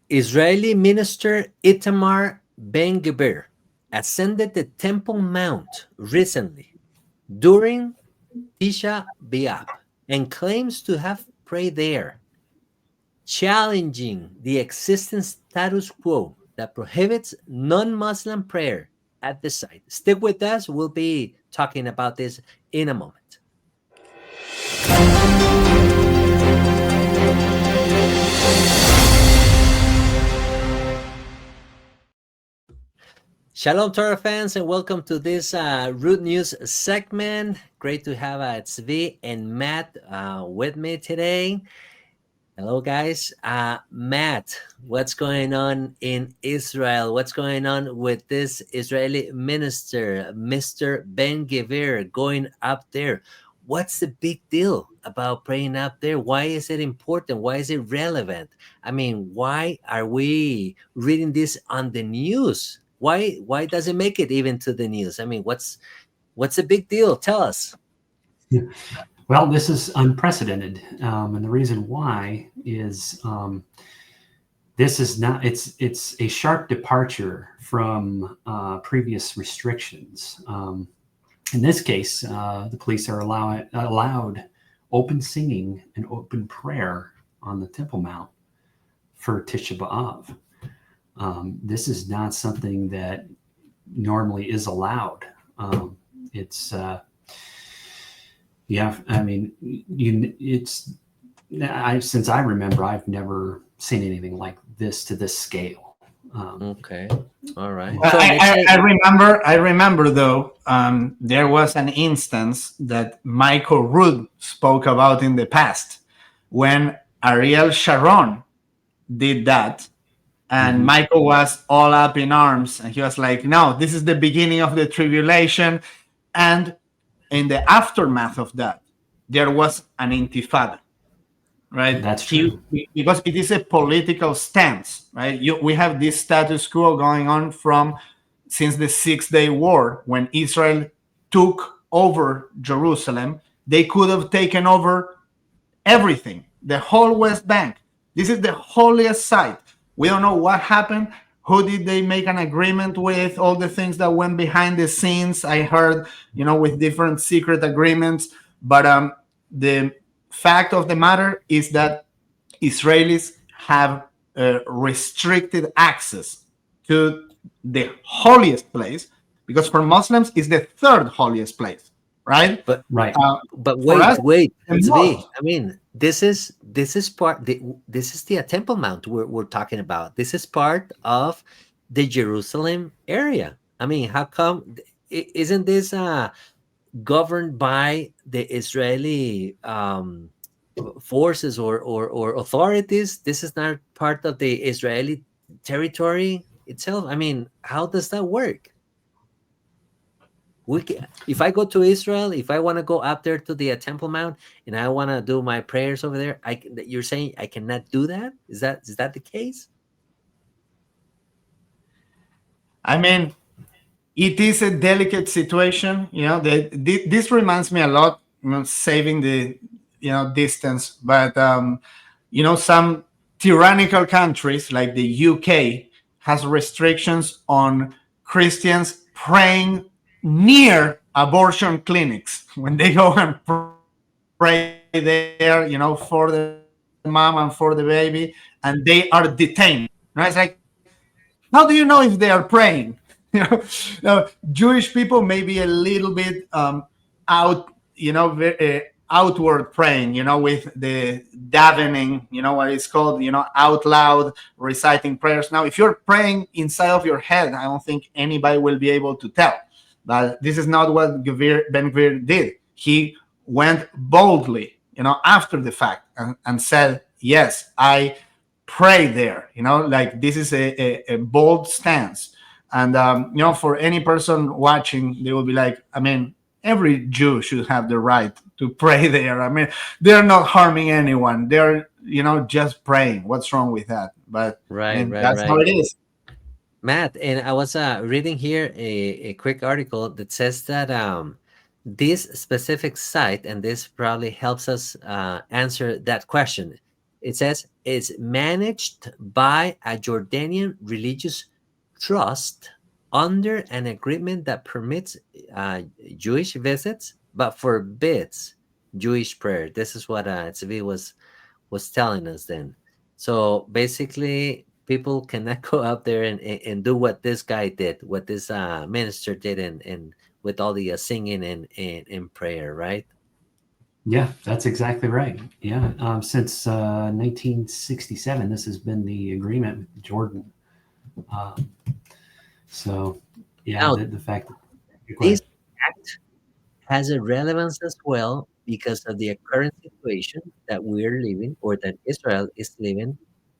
Israeli minister Itamar Ben-Gvir ascended the Temple Mount recently during Tisha B'Av and claims to have prayed there, challenging the existing status quo that prohibits non-Muslim prayer at the site. Stick with us. We'll be talking about this in a moment. Shalom Torah fans, and welcome to this Rood News segment. Great to have Tzvi and Matt with me today. Hello, guys. Matt, what's going on in Israel? What's going on with this Israeli minister, Mr. Ben-Gvir, going up there? What's the big deal about praying up there? Why is it important? Why is it relevant? I mean, why are we reading this on the news? Why does it make it even to the news? I mean, what's the big deal? Tell us. Well, this is unprecedented, and the reason why is this is not. It's a sharp departure from previous restrictions. In this case, the police are allowed open singing and open prayer on the Temple Mount for Tisha B'Av. This is not something that normally is allowed. Yeah, I mean, since I remember, I've never seen anything like this to this scale. Okay, all right. So I remember though, there was an instance that Michael Rood spoke about in the past when Ariel Sharon did that. And Michael was all up in arms, and he was like, no, this is the beginning of the tribulation. And in the aftermath of that, there was an intifada, right? That's true. Because it is a political stance, right? We have this status quo going on since the 6-Day War, when Israel took over Jerusalem. They could have taken over everything, the whole West Bank. This is the holiest site. We don't know what happened. Who did they make an agreement with? All the things that went behind the scenes. I heard, with different secret agreements. But the fact of the matter is that Israelis have restricted access to the holiest place, because for Muslims it's the third holiest place, right? But us, wait. I mean, this is part. This is the Temple Mount we're talking about. This is part of the Jerusalem area. I mean, how come? Isn't this governed by the Israeli forces or authorities? This is not part of the Israeli territory itself. I mean, how does that work? If I go to Israel, if I want to go up there to the Temple Mount and I want to do my prayers over there, you're saying I cannot do that? Is that the case? I mean, it is a delicate situation. This reminds me a lot, saving the distance, but some tyrannical countries like the UK has restrictions on Christians praying near abortion clinics when they go and pray there, for the mom and for the baby, and they are detained. It's like, how do you know if they are praying? Jewish people may be a little bit outward praying, with the davening, what it's called, out loud reciting prayers. Now, if you're praying inside of your head, I don't think anybody will be able to tell. But this is not what Ben-Gvir did. He went boldly, after the fact and said, yes, I pray there. Like, this is a bold stance. And, for any person watching, they will be like, I mean, every Jew should have the right to pray there. I mean, they're not harming anyone. They're, just praying. What's wrong with that? But that's how it is. Matt, and I was reading here a quick article that says that this specific site, and this probably helps us answer that question. It says it's managed by a Jordanian religious trust under an agreement that permits Jewish visits but forbids Jewish prayer. This is what Tzvi was telling us then. So basically, people cannot go out there and do what this guy did, what this minister did, and with all the singing and prayer, right? Yeah, that's exactly right. Yeah, since 1967, this has been the agreement with Jordan. Um, so, yeah, Now, the fact that go this ahead. act has a relevance as well because of the current situation that we're living, or that Israel is living,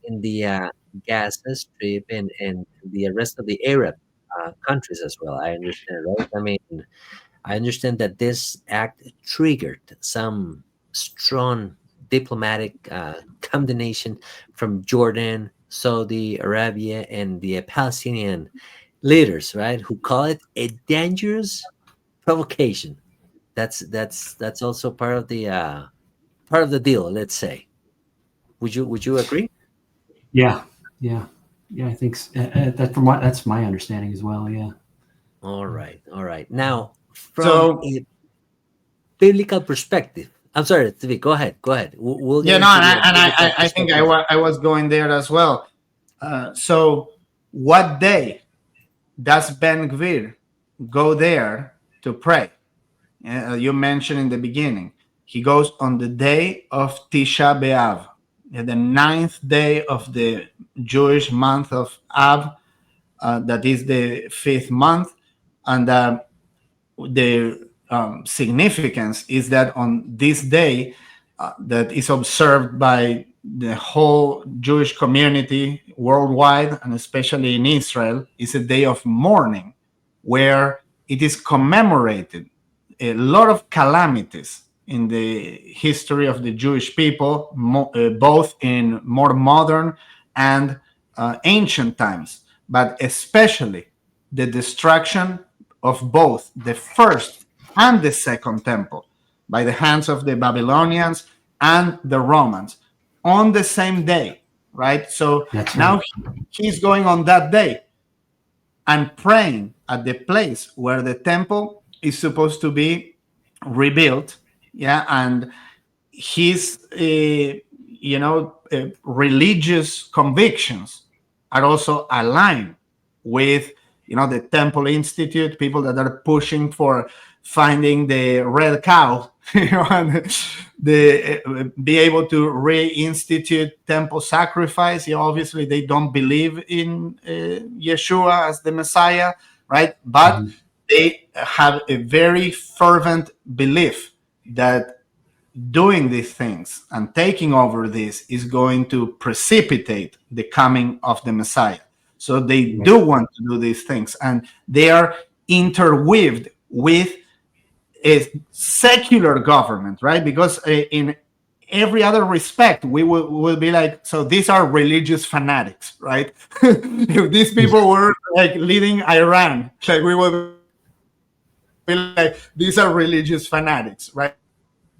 in the Gaza Strip and the rest of the Arab countries as well. I understand, right? I mean, I understand that this act triggered some strong diplomatic condemnation from Jordan, Saudi Arabia, and the Palestinian leaders, right? Who call it a dangerous provocation. That's also part of the deal. Let's say. Would you agree? Yeah, yeah, yeah. I think that that's my understanding as well. Yeah. All right, all right. Now, from So a biblical perspective, I'm sorry, Tvi, go ahead, go ahead. We'll get yeah, no, into and the biblical I think perspective. I was going there as well. So what day does Ben-Gvir go there to pray? You mentioned in the beginning, he goes on the day of Tisha B'Av, the ninth day of the Jewish month of Av, that is the fifth month, and the significance is that on this day that is observed by the whole Jewish community worldwide and especially in Israel is a day of mourning where it is commemorated a lot of calamities in the history of the Jewish people, both in more modern and ancient times, but especially the destruction of both the first and the second temple by the hands of the Babylonians and the Romans on the same day, right? So That's right. now he's going on that day and praying at the place where the temple is supposed to be rebuilt. Yeah, and his religious convictions are also aligned with the Temple Institute, people that are pushing for finding the red cow, and be able to reinstitute temple sacrifice. Obviously they don't believe in Yeshua as the Messiah, right? But Mhm. they have a very fervent belief that doing these things and taking over this is going to precipitate the coming of the Messiah. So they Right. do want to do these things, and they are interweaved with a secular government, right? Because in every other respect, we will be like, so these are religious fanatics, right? If these people were like leading Iran, like we will be like, these are religious fanatics, right?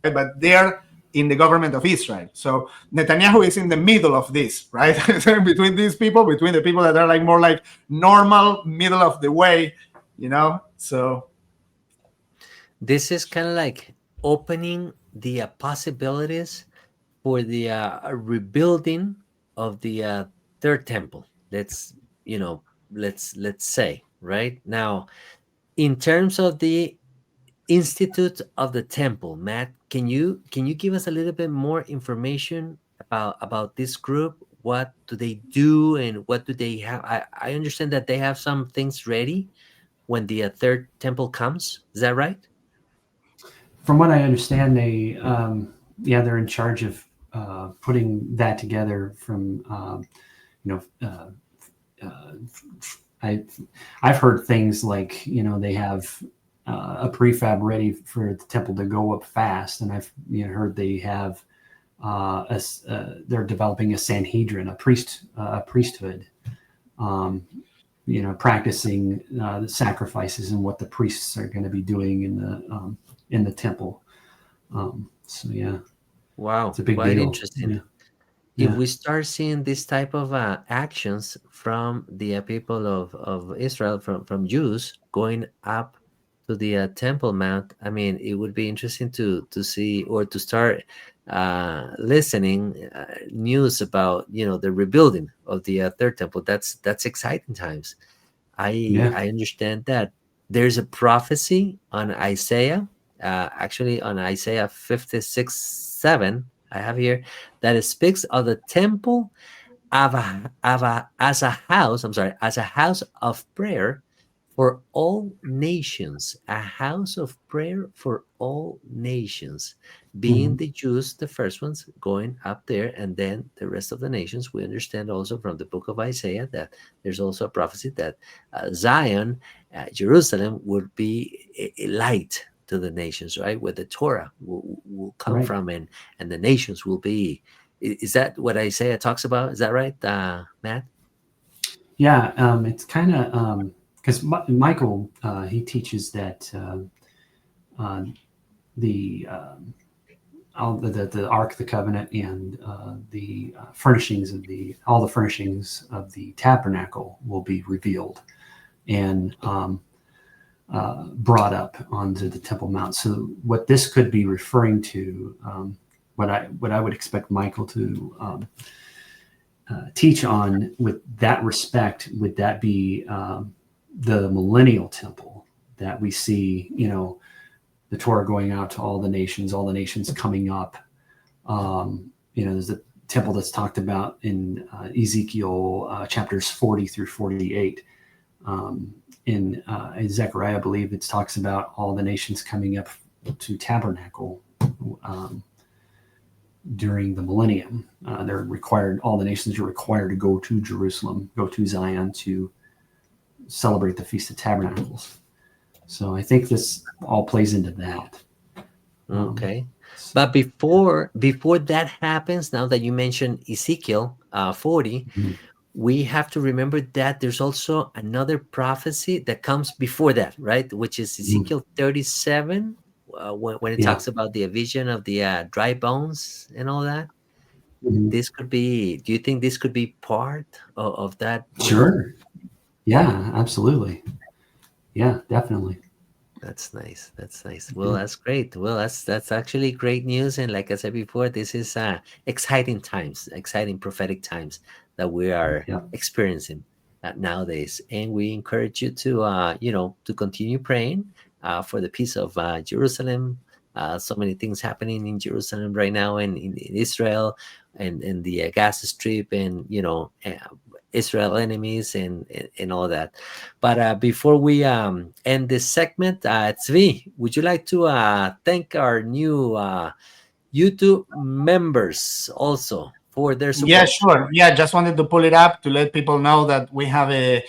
But they're in the government of Israel. So Netanyahu is in the middle of this, right? So between these people, between the people that are like more like normal, middle of the way, So This is kind of like opening the possibilities for the rebuilding of the third temple. Let's you know, let's say, right now, in terms of the Institute of the Temple, Matt, can you give us a little bit more information about this group? What do they do, and what do they have? I understand that they have some things ready when the third temple comes. Is that right? From what I understand, yeah, they're in charge of putting that together. From you know, uh, I, I've heard things like they have a prefab ready for the temple to go up fast, and I've heard they have they're developing a Sanhedrin, a priesthood. Um, practicing the sacrifices and what the priests are going to be doing in the temple. So yeah, Wow, it's a big quite deal. interesting. Yeah. if Yeah. we start seeing this type of actions from the people of Israel, from Jews going up to the Temple Mount, I mean, it would be interesting to see, or to start listening news about, the rebuilding of the third temple. That's exciting times. Yeah. I understand that there's a prophecy on Isaiah, actually on Isaiah 56:7. I have here that it speaks of the temple as a house. I'm sorry, as a house of prayer for all nations, a house of prayer for all nations, being Hmm. the Jews the first ones going up there, and then the rest of the nations. We understand also from the book of Isaiah that there's also a prophecy that Zion, Jerusalem, would be a light to the nations, right? Where the Torah will come Right. from, and the nations will be. Is that what Isaiah talks about? Is that right, Matt? Yeah. It's kind of because Michael he teaches that uh, the all the Ark of the Covenant and the furnishings of all the furnishings of the tabernacle will be revealed and brought up onto the Temple Mount. So what this could be referring to, what I would expect Michael to teach on with that respect, would that be the millennial temple that we see, the Torah going out to all the nations coming up. There's a temple that's talked about in Ezekiel chapters 40 through 48. In Zechariah, I believe it talks about all the nations coming up to tabernacle um, during the millennium. All the nations are required to go to Jerusalem, go to Zion to celebrate the Feast of Tabernacles. So I think this all plays into that. Okay. But before that happens, now that you mentioned Ezekiel 40, Mhm. we have to remember that there's also another prophecy that comes before that, right? Which is Mhm. Ezekiel 37, when it Yeah. talks about the vision of the dry bones and all that. Mhm. This could be, do you think this could be part of that, Sure. Yeah, absolutely. Yeah, definitely. That's nice. That's nice. Well, Yeah. that's great. Well, that's actually great news. And like I said before, this is exciting times, exciting prophetic times that we are Yeah. experiencing nowadays. And we encourage you to to continue praying for the peace of Jerusalem. So many things happening in Jerusalem right now, and in Israel, and the Gaza Strip, and Israel enemies, and all that. But before we end this segment, Tzvi, would you like to thank our new YouTube members also for their Yeah, support? sure. Yeah, just wanted to pull it up to let people know that we have a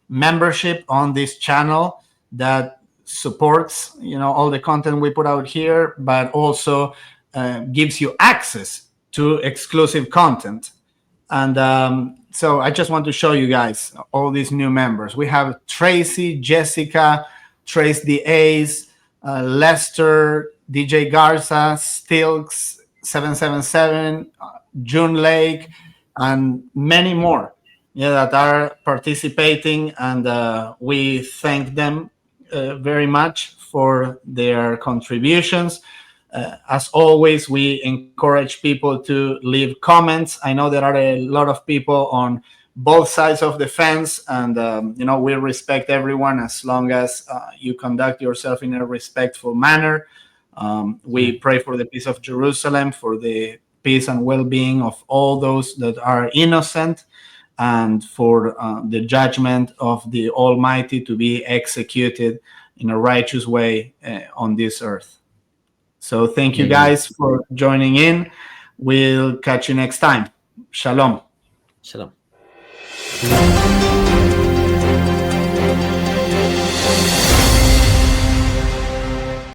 membership on this channel that supports, all the content we put out here, but also gives you access to exclusive content. And so I just want to show you guys all these new members. We have Tracy, Jessica, Trace the Ace, Lester, DJ Garza, Stilks, 777, June Lake, and many more, yeah, that are participating. And we thank them very much for their contributions. As always, we encourage people to leave comments. I know there are a lot of people on both sides of the fence, and we respect everyone as long as you conduct yourself in a respectful manner. We pray for the peace of Jerusalem, for the peace and well-being of all those that are innocent, and for the judgment of the Almighty to be executed in a righteous way on this earth. So thank you Amen. guys for joining in. We'll catch you next time. Shalom. Shalom. Shalom.